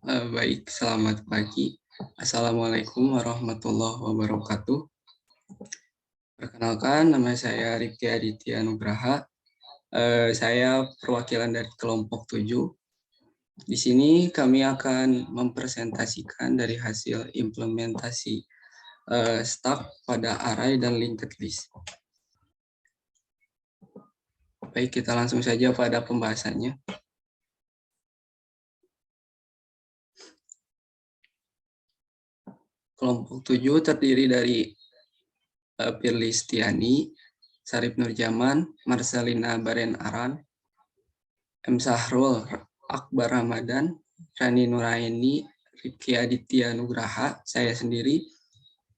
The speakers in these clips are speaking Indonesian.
Baik, selamat pagi. Assalamualaikum warahmatullahi wabarakatuh. Perkenalkan, nama saya Rifki Aditya Nugraha. Saya perwakilan dari kelompok 7. Di sini kami akan mempresentasikan dari hasil implementasi stack pada array dan linked list. Baik, kita langsung saja pada pembahasannya. Kelompok 7 terdiri dari Firly Stiani, Sarip Nurjaman, Marcelina Baren Aran, M. Sahrul, Akbar Ramadan, Rani Nuraini, Rifki Aditya Nugraha, saya sendiri,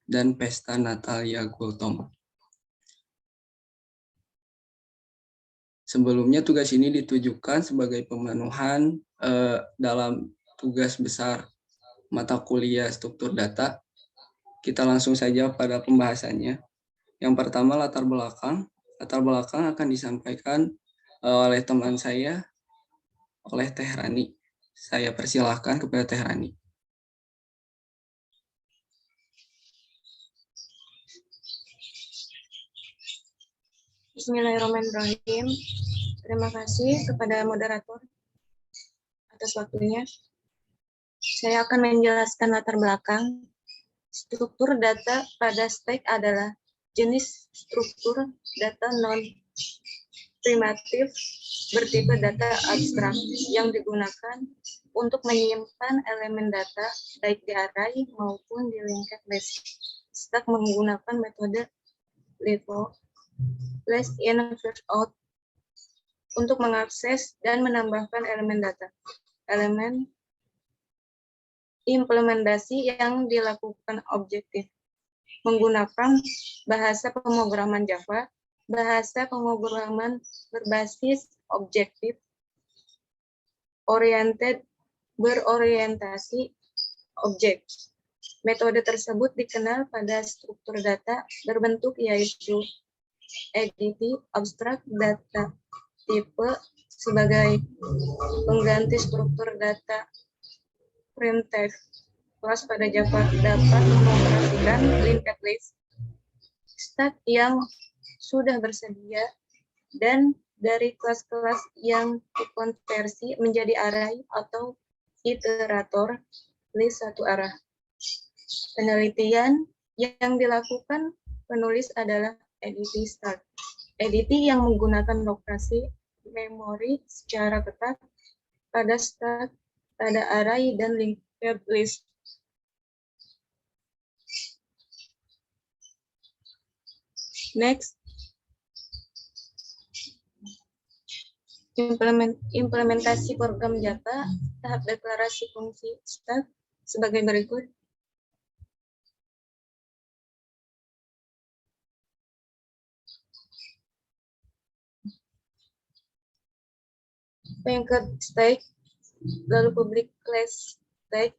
dan Pesta Natalia Gultom. Sebelumnya tugas ini ditujukan sebagai pemenuhan dalam tugas besar mata kuliah struktur data. Kita langsung saja pada pembahasannya. Yang pertama latar belakang. Latar belakang akan disampaikan oleh teman saya, oleh Teh Rani. Saya persilahkan kepada Teh Rani. Bismillahirrahmanirrahim. Terima kasih kepada moderator atas waktunya. Saya akan menjelaskan latar belakang. Struktur data pada stack adalah jenis struktur data non-primatif bertipe data abstrak yang digunakan untuk menyimpan elemen data baik di array maupun di linked list. Stack menggunakan metode LIFO, last in first out, untuk mengakses dan menambahkan elemen data. Elemen implementasi yang dilakukan objektif menggunakan bahasa pemrograman Java, bahasa pemrograman berbasis objektif, berorientasi objek. Metode tersebut dikenal pada struktur data berbentuk yaitu entity abstrak data tipe sebagai pengganti struktur data primitif. Kelas pada Java dapat mengoperasikan linked list, stack yang sudah bersedia, dan dari kelas-kelas yang dikonversi menjadi array atau iterator list satu arah. Penelitian yang dilakukan penulis adalah entity start. Entity yang menggunakan lokasi memori secara ketat pada stack, pada array dan linked list. Next, implementasi program Java, tahap deklarasi fungsi stack sebagai berikut. Linked stack, lalu public class stack,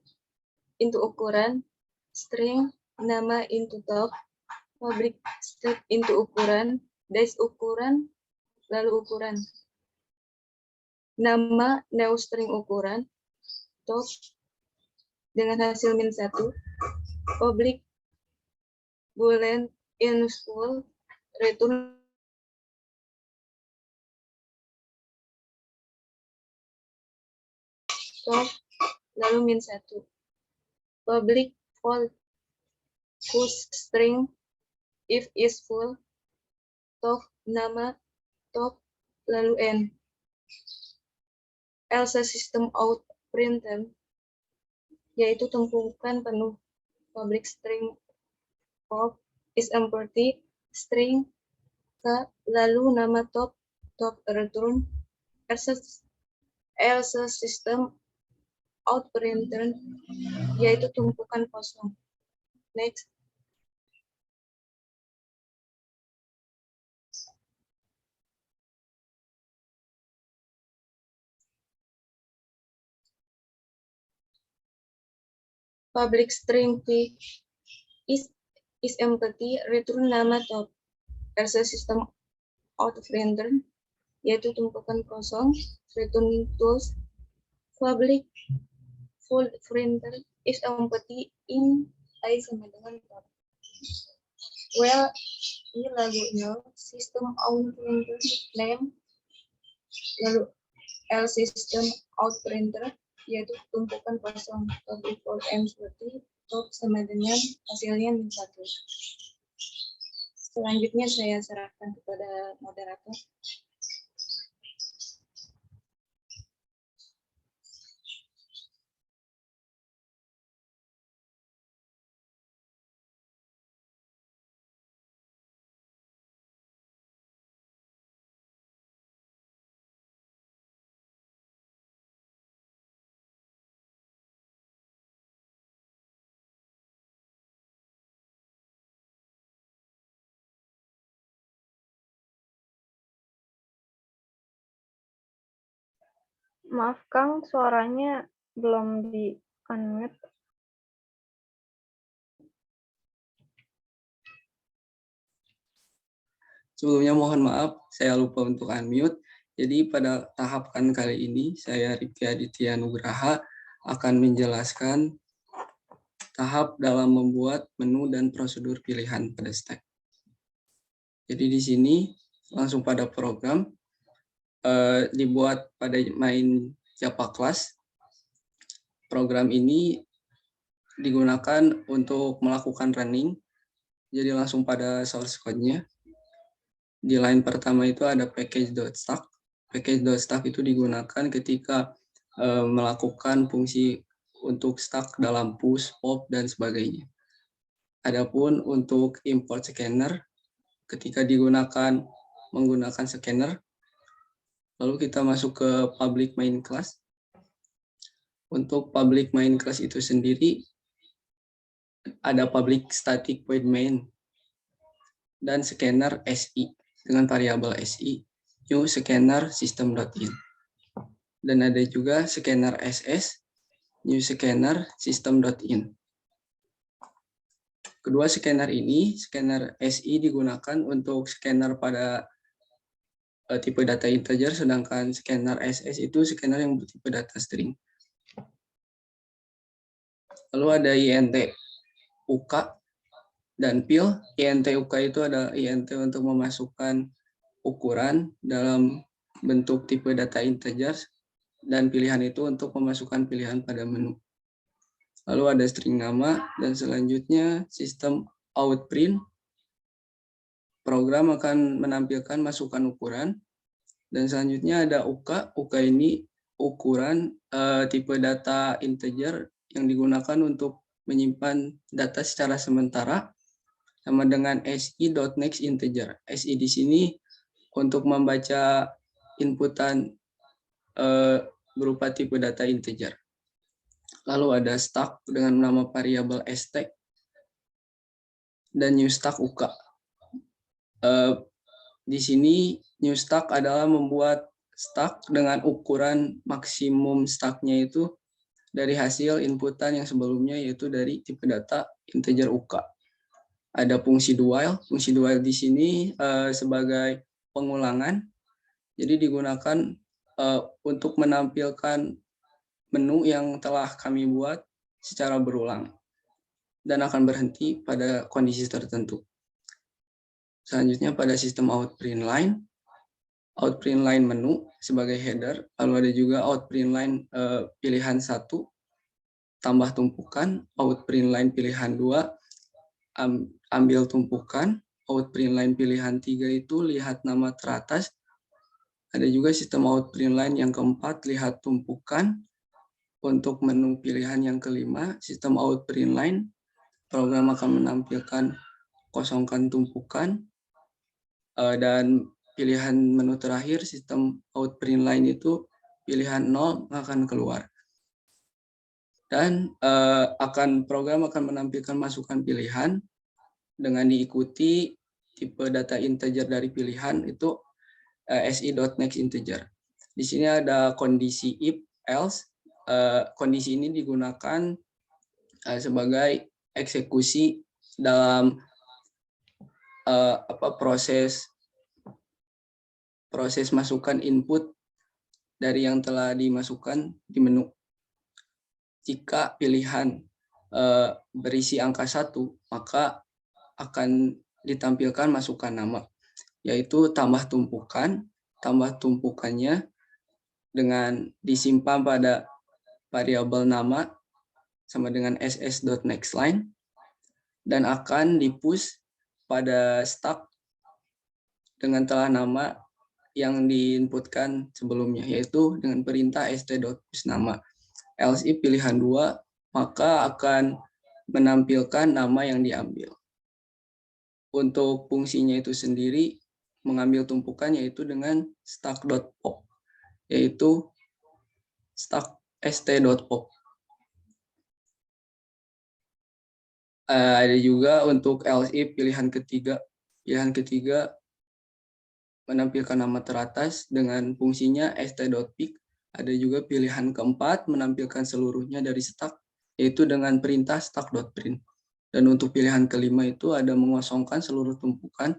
into ukuran, string, nama into top, public stack into ukuran, dash ukuran, lalu ukuran. Nama new string ukuran, top, dengan hasil -1, public boolean in full, return top, lalu -1. Public full whose string if is full, top, nama, top, lalu n. Else system out println, yaitu tumpukan penuh. Public string of is empty, string k, lalu nama top, top return. Else system out println, yaitu tumpukan kosong. Next. Public string p is empty, return nama top. Else system out println, yaitu tumpukan kosong, return tools. Public full printer is empty in I sama dengan top. Well, ini lagunya system out printer name, lalu L system out printer, yaitu tumpukan kosong top equal M seperti top sama dengan hasilnya min 1. Selanjutnya saya serahkan kepada moderator. Maaf Kang, suaranya belum di-unmute. Sebelumnya mohon maaf, saya lupa untuk unmute. Jadi pada tahapan kali ini, saya Rifki Aditya Nugraha akan menjelaskan tahap dalam membuat menu dan prosedur pilihan pada stack. Jadi di sini langsung pada program, dibuat pada main Java class. Program ini digunakan untuk melakukan running. Jadi langsung pada source code-nya. Di line pertama itu ada package.stack. Package.stack itu digunakan ketika melakukan fungsi untuk stack dalam push, pop, dan sebagainya. Adapun untuk import scanner, ketika menggunakan scanner, lalu kita masuk ke public main class. Untuk public main class itu sendiri, ada public static void main dan scanner SI dengan variabel SI, new scanner system.in. Dan ada juga scanner SS, new scanner system.in. Kedua scanner ini, scanner SI digunakan untuk scanner pada tipe data integer, sedangkan scanner SS itu scanner yang bertipe data string. Lalu ada INT UK dan PIL. INT UK itu adalah INT untuk memasukkan ukuran dalam bentuk tipe data integer, dan pilihan itu untuk memasukkan pilihan pada menu. Lalu ada string nama, dan selanjutnya sistem out print. Program akan menampilkan masukan ukuran, dan selanjutnya ada UK. UK ini ukuran tipe data integer yang digunakan untuk menyimpan data secara sementara, sama dengan si.nextInteger. Si di sini untuk membaca inputan berupa tipe data integer. Lalu ada stack dengan nama variabel stack dan new stack UK. Di sini new stack adalah membuat stack dengan ukuran maksimum stacknya itu dari hasil inputan yang sebelumnya, yaitu dari tipe data integer UK. Ada fungsi do while. Fungsi do while di sini sebagai pengulangan. Jadi digunakan untuk menampilkan menu yang telah kami buat secara berulang dan akan berhenti pada kondisi tertentu. Selanjutnya pada sistem outprint line. Outprint line menu sebagai header, lalu ada juga outprint line pilihan 1 tambah tumpukan, outprint line pilihan 2 ambil tumpukan, outprint line pilihan 3 itu lihat nama teratas. Ada juga sistem outprint line yang keempat, lihat tumpukan. Untuk menu pilihan yang kelima, sistem outprint line, program akan menampilkan kosongkan tumpukan. Dan pilihan menu terakhir, sistem outprint line itu pilihan 0 akan keluar. Dan program akan menampilkan masukan pilihan dengan diikuti tipe data integer dari pilihan itu si.nextInteger. Di sini ada kondisi if else. Kondisi ini digunakan sebagai eksekusi dalam proses masukkan input dari yang telah dimasukkan di menu. jika pilihan berisi angka 1, maka akan ditampilkan masukan nama, yaitu tambah tumpukannya dengan disimpan pada variabel nama sama dengan ss.nextLine dan akan di-push pada stack dengan telah nama yang diinputkan sebelumnya, yaitu dengan perintah st.pushNama. Else if pilihan 2, maka akan menampilkan nama yang diambil. Untuk fungsinya itu sendiri, mengambil tumpukan yaitu dengan stack.pop, yaitu stack st.pop. Ada juga untuk else if pilihan ketiga. Pilihan ketiga menampilkan nama teratas dengan fungsinya st.pick. Ada juga pilihan keempat menampilkan seluruhnya dari stack, yaitu dengan perintah stack.print. Dan untuk pilihan kelima itu ada mengosongkan seluruh tumpukan,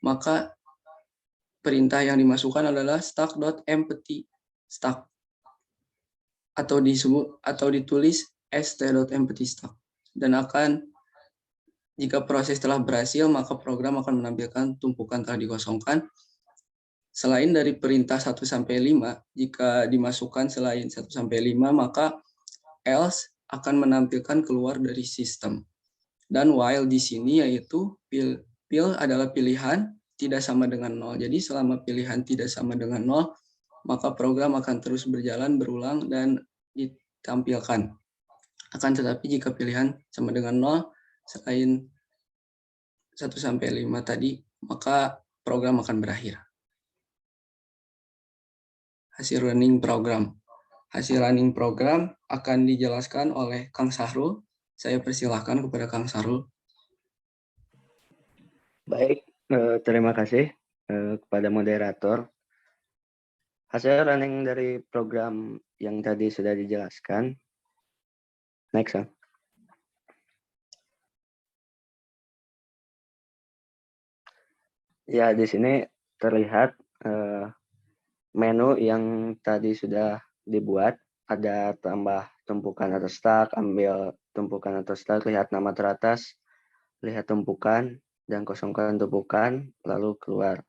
maka perintah yang dimasukkan adalah stack.empty stack atau ditulis st.empty stack. Dan jika proses telah berhasil, maka program akan menampilkan tumpukan telah dikosongkan. Selain dari perintah 1-5, jika dimasukkan selain 1-5, maka else akan menampilkan keluar dari sistem. Dan while di sini yaitu pil adalah pilihan tidak sama dengan 0. Jadi selama pilihan tidak sama dengan 0, maka program akan terus berjalan berulang dan ditampilkan. Akan tetapi jika pilihan sama dengan 0, selain 1-5 tadi, maka program akan berakhir. Hasil running program. Hasil running program akan dijelaskan oleh Kang Sahrul. Saya persilahkan kepada Kang Sahrul. Baik, terima kasih kepada moderator. Hasil running dari program yang tadi sudah dijelaskan. Next, Sam. Ya, di sini terlihat menu yang tadi sudah dibuat. Ada tambah tumpukan atau stack, ambil tumpukan atau stack, lihat nama teratas, lihat tumpukan, dan kosongkan tumpukan, lalu keluar.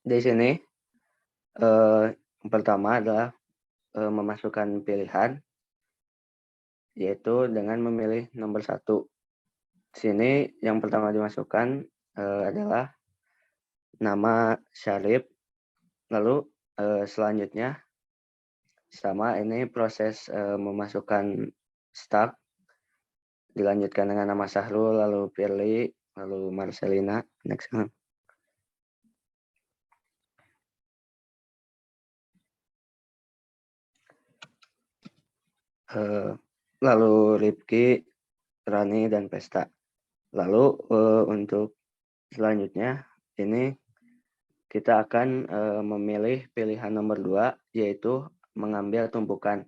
Di sini yang pertama adalah memasukkan pilihan, yaitu dengan memilih nomor 1. Di sini yang pertama dimasukkan adalah nama Syarif, lalu selanjutnya sama ini proses memasukkan stack, dilanjutkan dengan nama Sahrul, lalu Firly, lalu Marcelina. Next. Lalu Rifki, Rani, dan Pesta. Lalu untuk selanjutnya ini kita akan memilih pilihan nomor 2, yaitu mengambil tumpukan.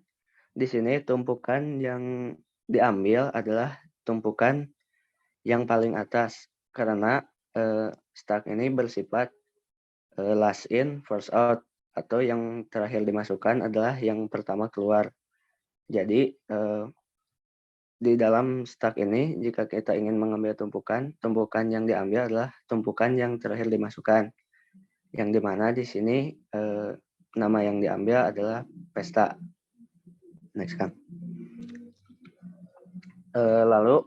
Di sini tumpukan yang diambil adalah tumpukan yang paling atas, karena stack ini bersifat last in, first out, atau yang terakhir dimasukkan adalah yang pertama keluar. Jadi di dalam stack ini, jika kita ingin mengambil tumpukan yang diambil adalah tumpukan yang terakhir dimasukkan. Yang dimana di sini nama yang diambil adalah Pesta. Next, kan. Lalu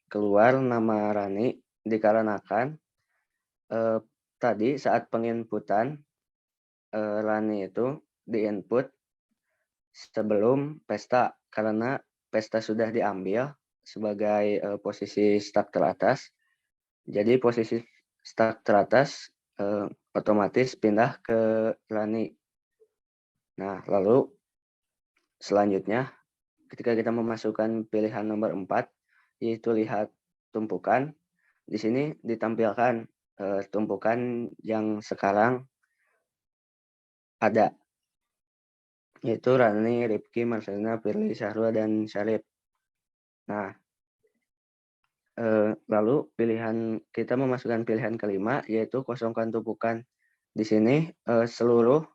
keluar nama Rani dikarenakan tadi saat penginputan Rani itu diinput sebelum Pesta, karena Pesta sudah diambil sebagai posisi stack teratas. Jadi posisi stack teratas otomatis pindah ke Rani. Nah, lalu selanjutnya ketika kita memasukkan pilihan nomor 4, yaitu lihat tumpukan, di sini ditampilkan tumpukan yang sekarang ada, yaitu Rani, Rifki, Marcelina, Firly, Sahrul, dan Syarif. Nah, Lalu kita memasukkan pilihan kelima, yaitu kosongkan tumpukan. Di sini seluruh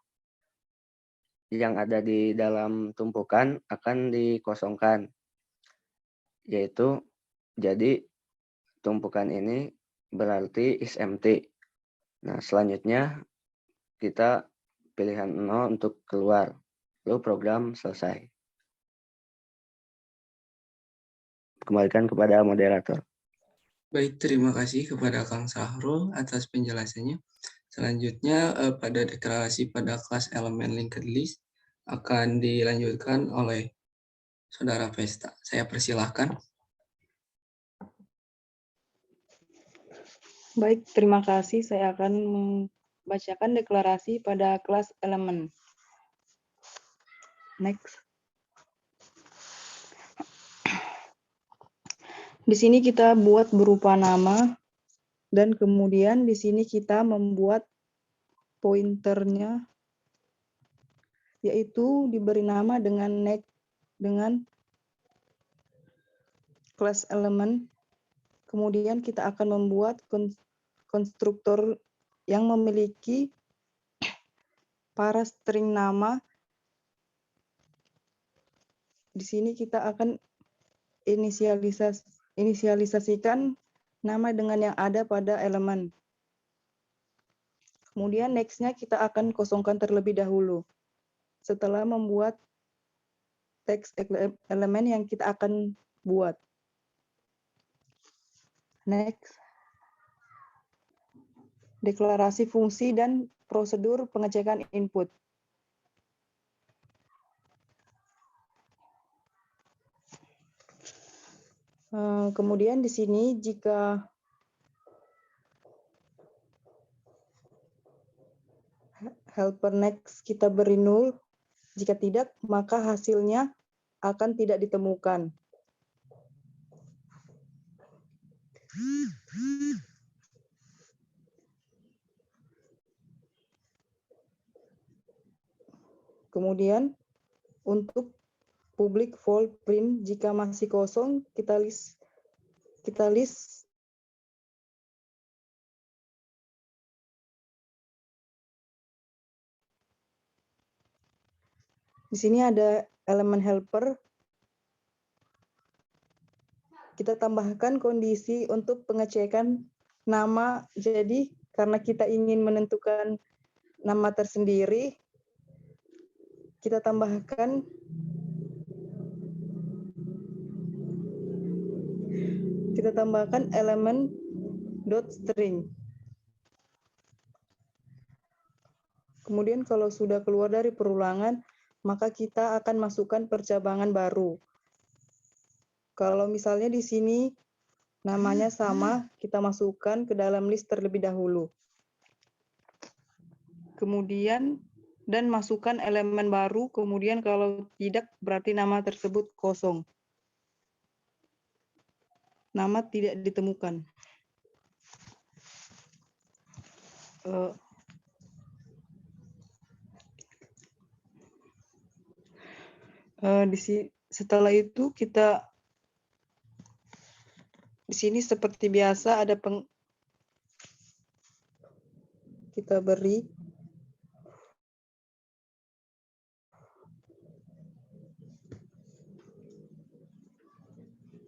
yang ada di dalam tumpukan akan dikosongkan, yaitu jadi tumpukan ini berarti is empty. Nah, selanjutnya kita pilihan 0 untuk keluar, lalu program selesai. Kembalikan kepada moderator. Baik, terima kasih kepada Kang Sahrul atas penjelasannya. Selanjutnya pada deklarasi pada kelas elemen linked list akan dilanjutkan oleh Saudara Vesta. Saya persilahkan. Baik, terima kasih. Saya akan membacakan deklarasi pada kelas elemen. Next. Di sini kita buat berupa nama, dan kemudian di sini kita membuat pointernya, yaitu diberi nama dengan next dengan kelas elemen. Kemudian kita akan membuat konstruktor yang memiliki para string nama. Di sini kita akan inisialisasikan nama dengan yang ada pada elemen. Kemudian next-nya kita akan kosongkan terlebih dahulu. Setelah membuat teks elemen yang kita akan buat. Next. Deklarasi fungsi dan prosedur pengecekan input. Kemudian di sini jika helper next kita beri 0, jika tidak maka hasilnya akan tidak ditemukan. Kemudian untuk public void print jika masih kosong kita list di sini ada elemen helper. Kita tambahkan kondisi untuk pengecekan nama. Jadi karena kita ingin menentukan nama tersendiri, kita tambahkan elemen dot string. Kemudian kalau sudah keluar dari perulangan, maka kita akan masukkan percabangan baru. Kalau misalnya di sini namanya sama, kita masukkan ke dalam list terlebih dahulu. Kemudian dan masukkan elemen baru, kemudian kalau tidak berarti nama tersebut kosong. Nama tidak ditemukan. Setelah itu kita di sini seperti biasa ada kita beri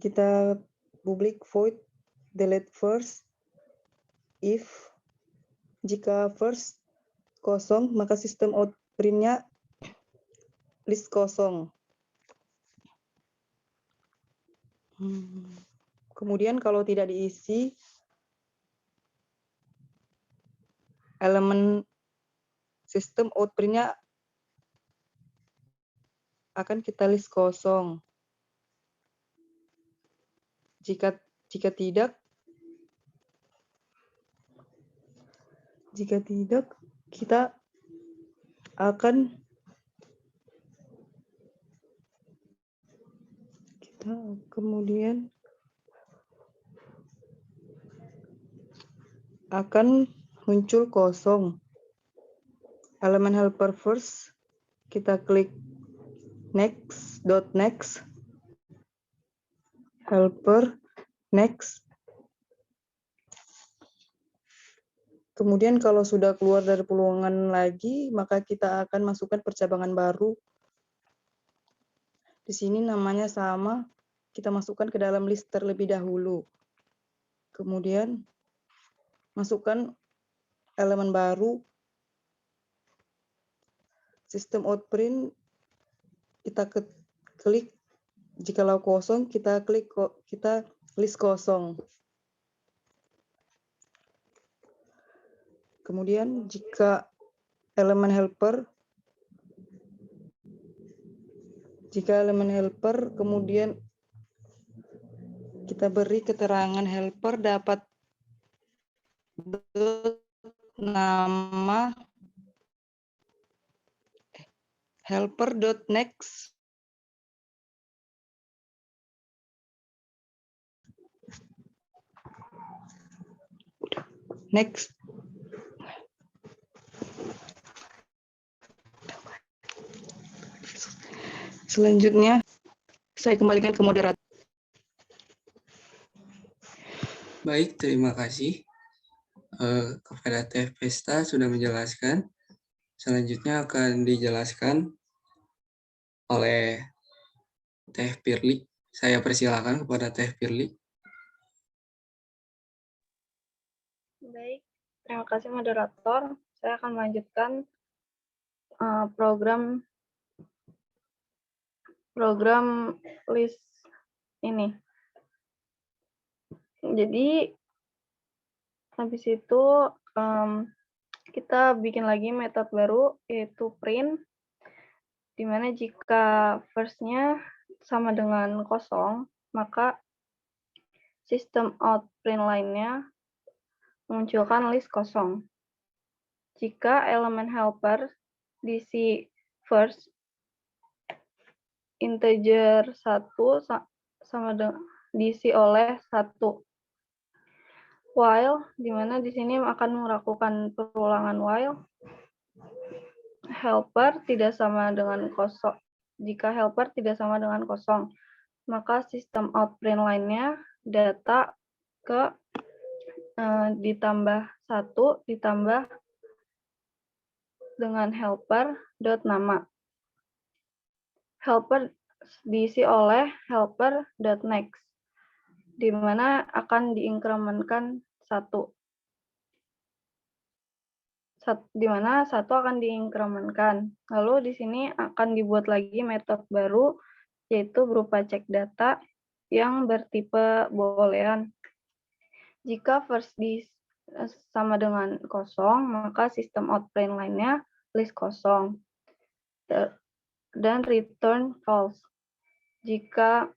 kita public void delete first if jika first kosong maka sistem out print-nya list kosong. Kemudian kalau tidak diisi elemen sistem out print-nya akan kita list kosong. Jika tidak kita kemudian akan muncul kosong. Elemen helper first kita klik next helper, Next. Kemudian kalau sudah keluar dari peluangan lagi, maka kita akan masukkan percabangan baru. Di sini namanya sama, kita masukkan ke dalam list terlebih dahulu. Kemudian masukkan elemen baru, sistem outprint, kita klik, jikalau kosong, kita list kosong. Kemudian jika elemen helper, kemudian kita beri keterangan helper dapat nama helper.next. Next. Selanjutnya, saya kembalikan ke moderator. Baik, terima kasih kepada Teh Pesta sudah menjelaskan. Selanjutnya akan dijelaskan oleh Teh Firly. Saya persilakan kepada Teh Firly. Baik, terima kasih moderator. Saya akan melanjutkan program list ini. Jadi habis itu kita bikin lagi metode baru yaitu print, di mana jika first-nya sama dengan kosong, maka sistem out print line-nya memunculkan list kosong. Jika elemen helper diisi first integer 1 sama dengan diisi oleh 1. While, di mana di sini akan melakukan perulangan while helper tidak sama dengan kosong. Jika helper tidak sama dengan kosong, maka sistem out print line-nya data ke ditambah 1 ditambah dengan helper dot nama. Helper diisi oleh helper.next, di mana akan diinkremenkan 1. Di mana 1 akan diinkremenkan. Lalu di sini akan dibuat lagi metode baru, yaitu berupa cek data yang bertipe boolean. Jika first sama dengan kosong, maka sistem out print line-nya list kosong dan return false. Jika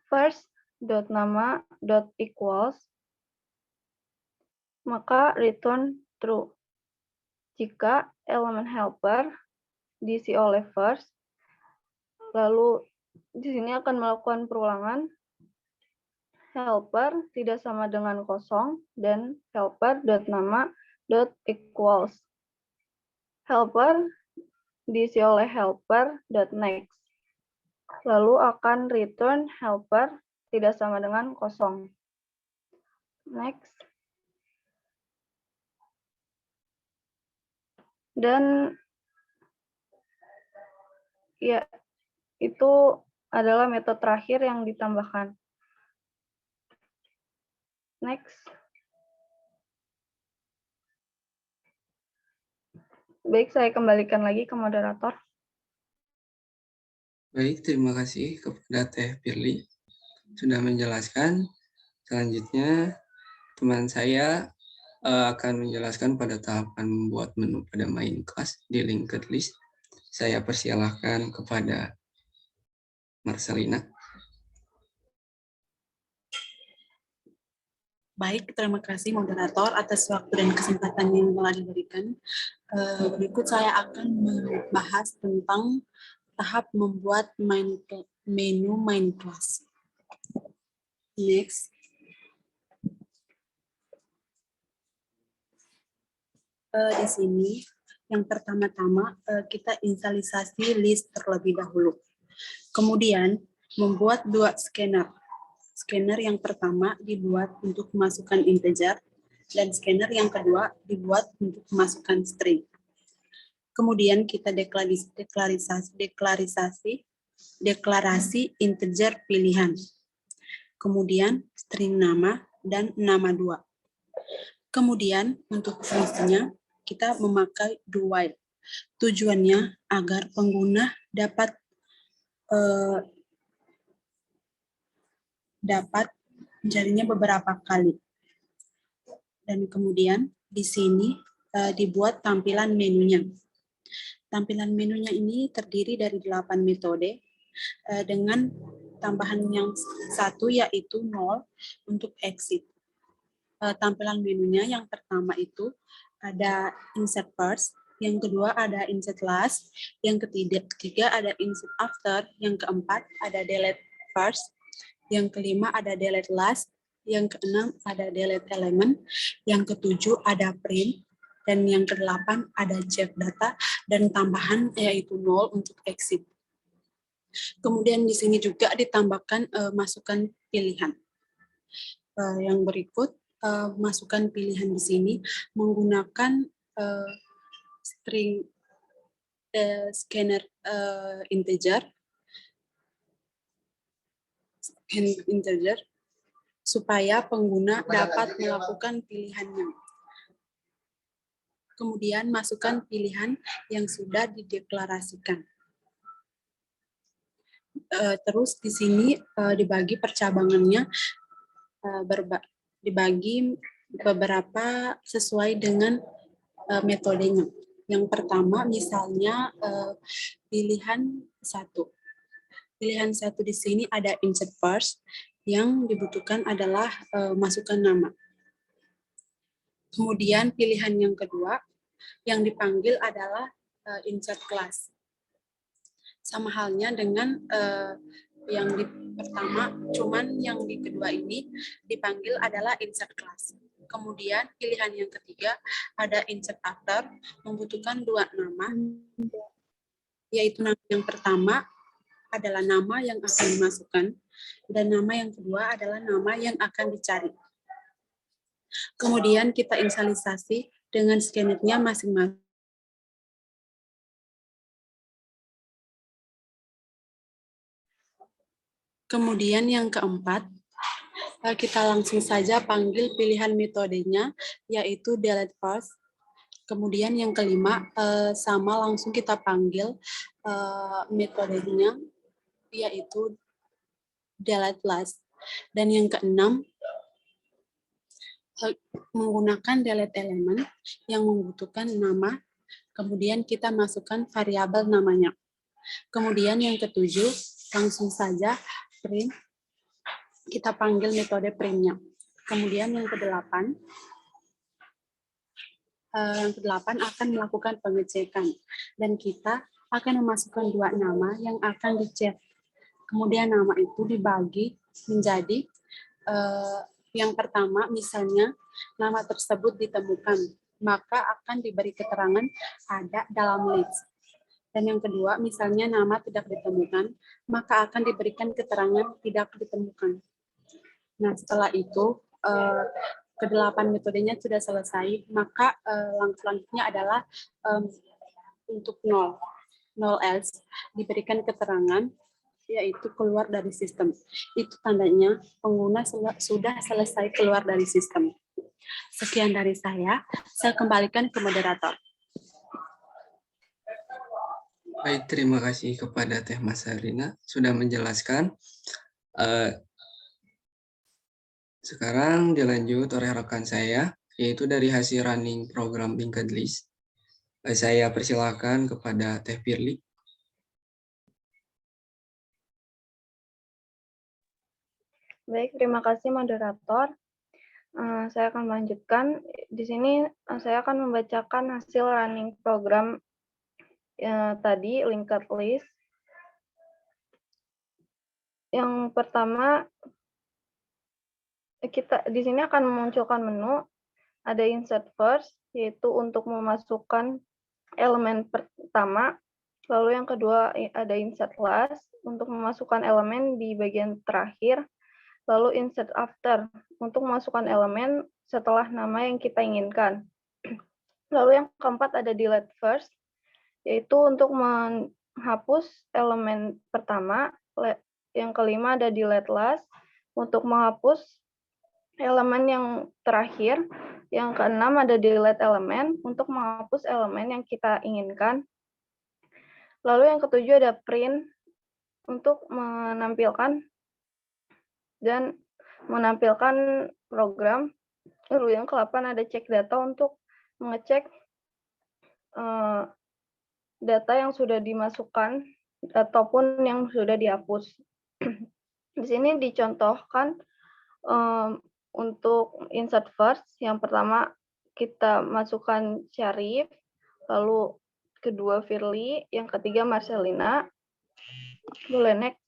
first.nama.equals, maka return true. Jika elemen helper diisi oleh first, lalu di sini akan melakukan perulangan, helper tidak sama dengan kosong, dan helper.nama.equals. Helper diisi oleh helper.next. Lalu akan return helper tidak sama dengan kosong. Next. Dan ya, itu adalah metode terakhir yang ditambahkan. Next. Baik, saya kembalikan lagi ke moderator. Baik, terima kasih kepada Teh Firly sudah menjelaskan. Selanjutnya, teman saya akan menjelaskan pada tahapan membuat menu pada main class di linked list. Saya persilahkan kepada Marcelina. Baik, terima kasih moderator atas waktu dan kesempatan yang telah diberikan. Berikut saya akan membahas tentang tahap membuat menu main class. Next. Di sini yang pertama-tama kita instalisasi list terlebih dahulu. Kemudian membuat 2 scanner. Scanner yang pertama dibuat untuk memasukkan integer, dan scanner yang kedua dibuat untuk memasukkan string. Kemudian kita deklarasi integer pilihan. Kemudian string nama dan nama 2. Kemudian untuk fungsinya kita memakai do while. Tujuannya agar pengguna dapat mencarinya beberapa kali. Dan kemudian di sini dibuat tampilan menunya. Tampilan menunya ini terdiri dari 8 metode dengan tambahan yang satu yaitu 0 untuk exit. Tampilan menunya yang pertama itu ada insert first, yang kedua ada insert last, yang ketiga ada insert after, yang keempat ada delete first, yang kelima ada delete last, yang keenam ada delete element, yang ketujuh ada print, dan yang kedelapan ada check data, dan tambahan yaitu 0 untuk exit. Kemudian di sini juga ditambahkan masukan pilihan. Yang berikut, masukkan pilihan di sini menggunakan string scanner integer supaya pengguna dapat melakukan pilihannya. Kemudian masukkan pilihan yang sudah dideklarasikan. Terus di sini dibagi percabangannya, dibagi beberapa sesuai dengan metodenya. Yang pertama misalnya pilihan 1. Pilihan 1 di sini ada insert first, yang dibutuhkan adalah masukkan nama. Kemudian pilihan yang kedua yang dipanggil adalah insert class. Sama halnya dengan yang di pertama, cuman yang di kedua ini dipanggil adalah insert class. Kemudian pilihan yang ketiga ada insert after, membutuhkan 2 nama, yaitu nama yang pertama adalah nama yang akan dimasukkan, dan nama yang kedua adalah nama yang akan dicari. Kemudian kita inisialisasi dengan scannernya masing-masing. Kemudian yang keempat, kita langsung saja panggil pilihan metodenya, yaitu delete first. Kemudian yang kelima, sama langsung kita panggil metodenya, yaitu delete last. Dan yang keenam, menggunakan delete element yang membutuhkan nama, kemudian kita masukkan variabel namanya. Kemudian yang ketujuh, langsung saja print, kita panggil metode printnya. Kemudian yang kedelapan akan melakukan pengecekan, dan kita akan memasukkan 2 nama yang akan dicek. Kemudian nama itu dibagi menjadi yang pertama, misalnya nama tersebut ditemukan, maka akan diberi keterangan ada dalam list. Dan yang kedua, misalnya nama tidak ditemukan, maka akan diberikan keterangan tidak ditemukan. Nah, setelah itu, ke-8 metodenya sudah selesai, maka langkah selanjutnya adalah untuk 0 else, diberikan keterangan yaitu keluar dari sistem. Itu tandanya pengguna sudah selesai keluar dari sistem. Sekian dari saya kembalikan ke moderator. Baik, terima kasih kepada Teh Masarina sudah menjelaskan. Sekarang dilanjut oleh rekan saya, yaitu dari hasil running program linked list. Saya persilakan kepada Teh Firly. Baik, terima kasih moderator. Saya akan melanjutkan. Di sini saya akan membacakan hasil running program tadi, linked list. Yang pertama, kita di sini akan memunculkan menu, ada insert first, yaitu untuk memasukkan elemen pertama, lalu yang kedua ada insert last, untuk memasukkan elemen di bagian terakhir, Lalu insert after untuk memasukkan elemen setelah nama yang kita inginkan. Lalu yang keempat ada delete first, yaitu untuk menghapus elemen pertama. Yang kelima ada delete last untuk menghapus elemen yang terakhir. Yang keenam ada delete element untuk menghapus elemen yang kita inginkan. Lalu yang ketujuh ada print untuk menampilkan program. Lalu yang ke-8 ada check data untuk mengecek data yang sudah dimasukkan ataupun yang sudah dihapus. Di sini dicontohkan untuk insert first. Yang pertama kita masukkan Syarif, lalu kedua Firly, yang ketiga Marcelina. Boleh next.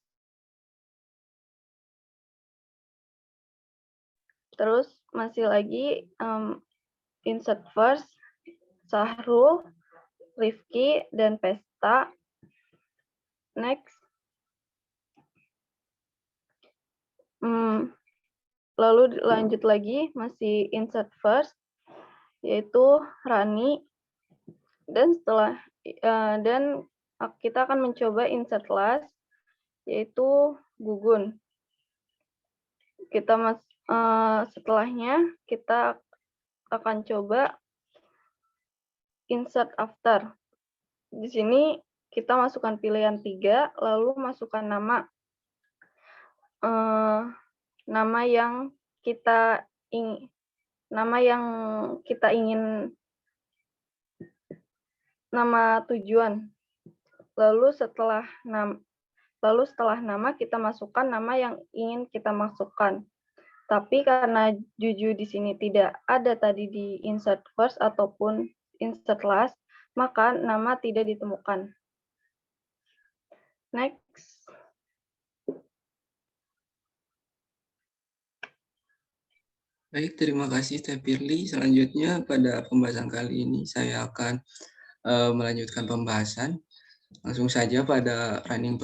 Terus masih lagi insert first, Sahrul, Rifki, dan Pesta. Next. Lalu lanjut lagi, masih insert first, yaitu Rani. Dan kita akan mencoba insert last, yaitu Gugun. Setelahnya kita akan coba insert after. Di sini kita masukkan pilihan 3, lalu masukkan nama yang kita ingin, nama tujuan. Lalu setelah nama kita masukkan nama yang ingin kita masukkan. Tapi karena Juju di sini tidak ada tadi di insert first ataupun insert last, maka nama tidak ditemukan. Next. Baik, terima kasih Teh Firly. Selanjutnya pada pembahasan kali ini saya akan melanjutkan pembahasan. Langsung saja pada running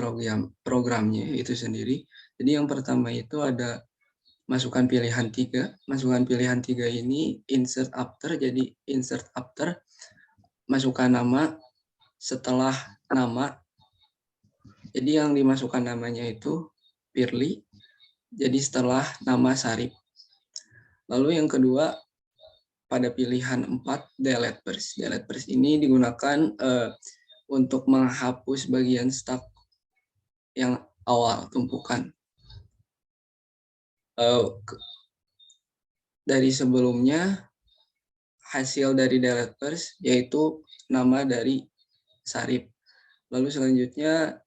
programnya itu sendiri. Jadi yang pertama itu ada masukkan pilihan 3. Masukkan pilihan 3 ini insert after. Jadi insert after, masukkan nama setelah nama. Jadi yang dimasukkan namanya itu Firly. Jadi setelah nama Sarip. Lalu yang kedua pada pilihan 4 delete first. Delete first ini digunakan untuk menghapus bagian stuck yang awal tumpukan. Dari sebelumnya hasil dari delete first yaitu nama dari Sarip. Lalu selanjutnya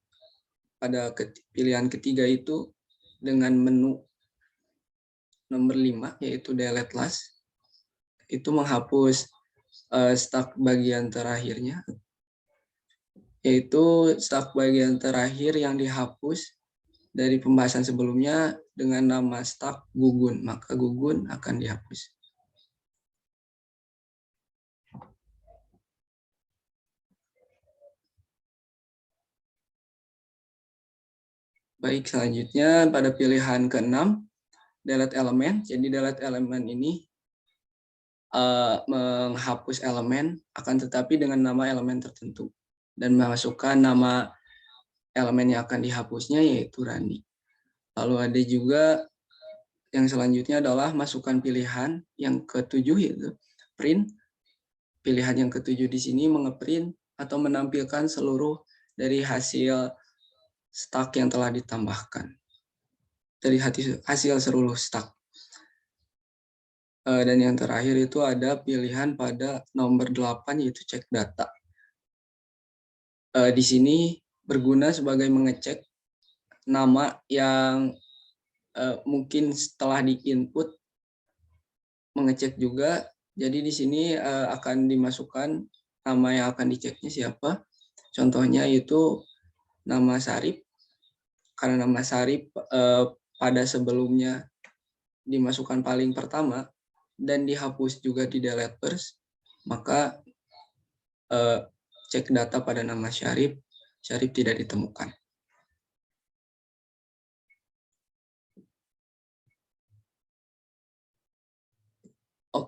pada pilihan ketiga itu dengan menu nomor 5 yaitu delete last, itu menghapus stuck bagian terakhirnya, yaitu stuck bagian terakhir yang dihapus dari pembahasan sebelumnya dengan nama stuck Gugun, maka Gugun akan dihapus. Baik, selanjutnya pada pilihan ke-6 delete element. Jadi delete element ini menghapus elemen akan tetapi dengan nama elemen tertentu dan memasukkan nama elemen yang akan dihapusnya yaitu Rani. Lalu ada juga yang selanjutnya adalah masukkan pilihan yang ke-7 yaitu print. Pilihan yang ke-7 di sini mengeprint atau menampilkan seluruh dari hasil stuck yang telah ditambahkan. Dari hasil seluruh stuck. Dan yang terakhir itu ada pilihan pada nomor 8 yaitu cek data. Di sini berguna sebagai mengecek nama yang mungkin setelah di-input mengecek juga. Jadi di sini akan dimasukkan nama yang akan diceknya siapa. Contohnya itu nama Sarip. Karena nama Sarip pada sebelumnya dimasukkan paling pertama dan dihapus juga di delete first, maka cek data pada nama Syarif tidak ditemukan.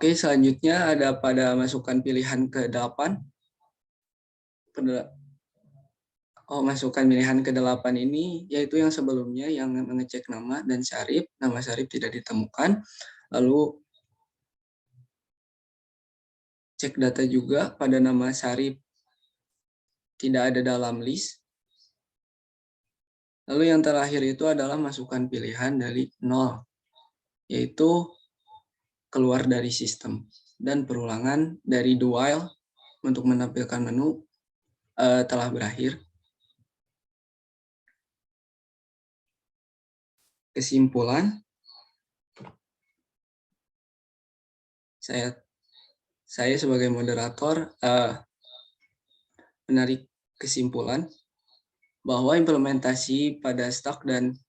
Oke, selanjutnya ada pada masukan pilihan ke-8. Masukan pilihan ke-8 ini yaitu yang sebelumnya yang mengecek nama dan Syarif. Nama Syarif tidak ditemukan. Lalu cek data juga pada nama Syarif tidak ada dalam list. Lalu yang terakhir itu adalah masukan pilihan dari 0, yaitu keluar dari sistem. Dan perulangan dari do while untuk menampilkan menu telah berakhir. Kesimpulan, saya sebagai moderator menarik kesimpulan bahwa implementasi pada stack dan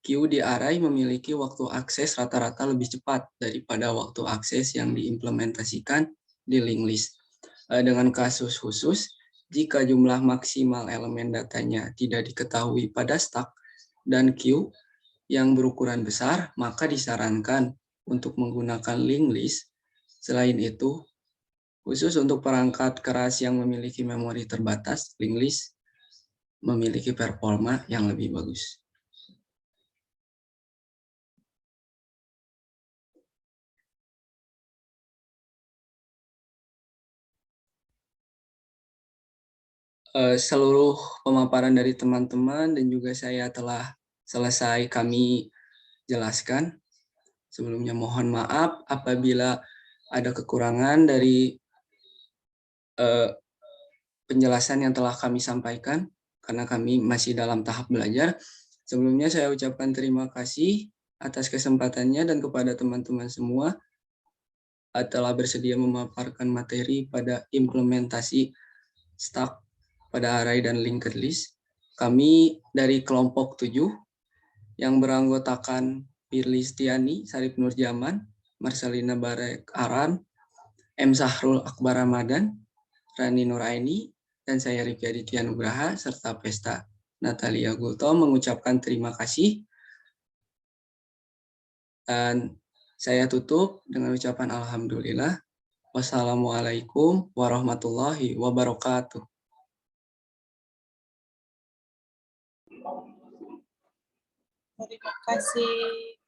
queue di array memiliki waktu akses rata-rata lebih cepat daripada waktu akses yang diimplementasikan di linked list. Dengan kasus khusus, jika jumlah maksimal elemen datanya tidak diketahui pada stack dan queue yang berukuran besar, maka disarankan untuk menggunakan linked list. Selain itu, khusus untuk perangkat keras yang memiliki memori terbatas, linked list memiliki performa yang lebih bagus. Seluruh pemaparan dari teman-teman dan juga saya telah selesai kami jelaskan. Sebelumnya mohon maaf apabila ada kekurangan dari penjelasan yang telah kami sampaikan, karena kami masih dalam tahap belajar. Sebelumnya saya ucapkan terima kasih atas kesempatannya dan kepada teman-teman semua telah bersedia memaparkan materi pada implementasi stack pada array dan linked list. Kami dari kelompok 7 yang beranggotakan Firly Stiani, Sarip Nurjaman, Marcelina Barek Aran, M. Sahrul Akbar Ramadan, Rani Nuraini, dan saya Rifki Aditya Nugraha, serta Pesta Natalia Gulto mengucapkan terima kasih. Dan saya tutup dengan ucapan Alhamdulillah. Wassalamualaikum warahmatullahi wabarakatuh. Terima kasih.